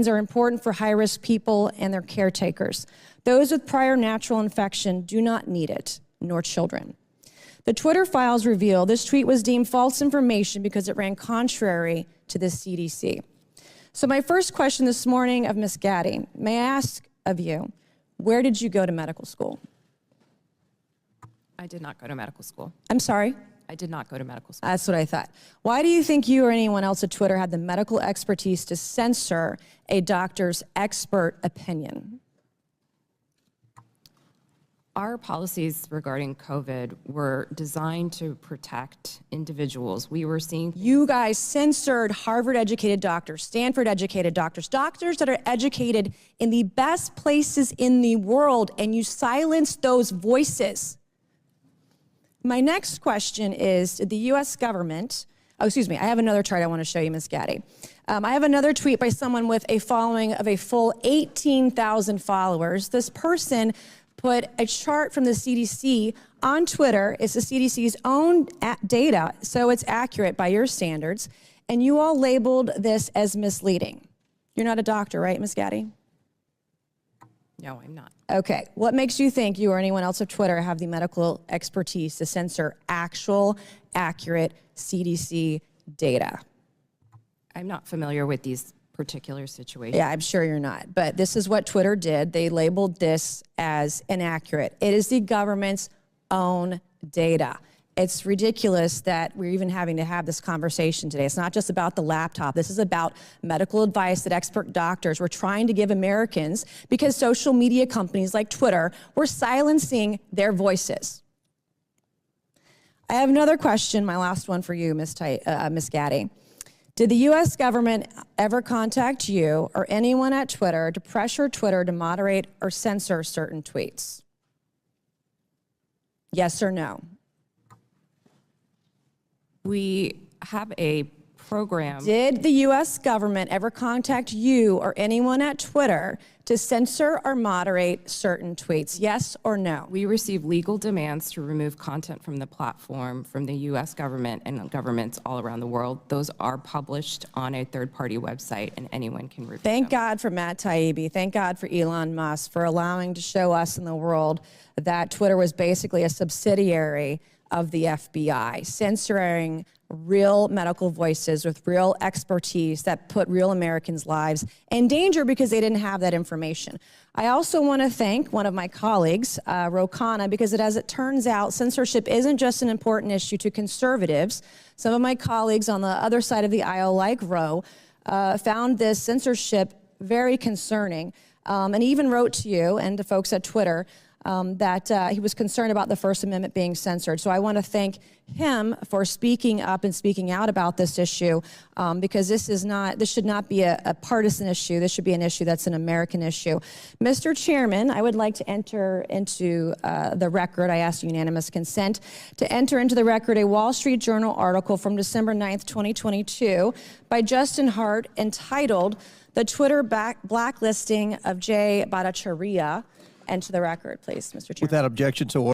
are important for high-risk people and their caretakers. Those with prior natural infection do not need it, nor children. The Twitter files reveal this tweet was deemed false information because it ran contrary to the CDC. So my first question this morning of Ms. Gaddy, may I ask of you, where did you go to medical school? I did not go to medical school. I'm sorry? I did not go to medical school. That's what I thought. Why do you think you or anyone else at Twitter had the medical expertise to censor a doctor's expert opinion? Our policies regarding COVID were designed to protect individuals. We were seeing... You guys censored Harvard-educated doctors, Stanford-educated doctors, doctors that are educated in the best places in the world, and you silenced those voices. My next question is, did the U.S. government, I have another chart I want to show you, Ms. Gaddy. I have another tweet by someone with a following of a full 18,000 followers. This person put a chart from the CDC on Twitter. It's the CDC's own data, so it's accurate by your standards, and you all labeled this as misleading. You're not a doctor, right, Ms. Gaddy? No, I'm not. Okay, what makes you think you or anyone else at Twitter have the medical expertise to censor actual, accurate CDC data? I'm not familiar with these particular situations. Yeah, I'm sure you're not, but this is what Twitter did. They labeled this as inaccurate. It is the government's own data. It's ridiculous that we're even having to have this conversation today. It's not just about the laptop. This is about medical advice that expert doctors were trying to give Americans because social media companies like Twitter were silencing their voices. I have another question, my last one for you, Ms. Gaddy. Did the U.S. government ever contact you or anyone at Twitter to pressure Twitter to moderate or censor certain tweets? Yes or no? We have a program. Did the U.S. government ever contact you or anyone at Twitter to censor or moderate certain tweets? Yes or no? We receive legal demands to remove content from the platform from the U.S. government and governments all around the world. Those are published on a third-party website, and anyone can review them. Thank God for Matt Taibbi. Thank God for Elon Musk for allowing to show us in the world that Twitter was basically a subsidiary of the FBI, censoring real medical voices with real expertise that put real Americans' lives in danger because they didn't have that information. I also want to thank one of my colleagues, Ro Khanna, because as it turns out, censorship isn't just an important issue to conservatives. Some of my colleagues on the other side of the aisle, like Ro, found this censorship very concerning, and he even wrote to you and to folks at Twitter that he was concerned about the First Amendment being censored. So I want to thank him for speaking up and speaking out about this issue, because this should not be a partisan issue. This should be an issue that's an American issue. Mr. Chairman, I would like to enter into the record, I ask unanimous consent, to enter into the record a Wall Street Journal article from December 9th, 2022 by Justin Hart entitled "The Twitter Blacklisting of Jay Bhattacharya." Enter the record, please, Mr. Chairman. Without objection, so ordered.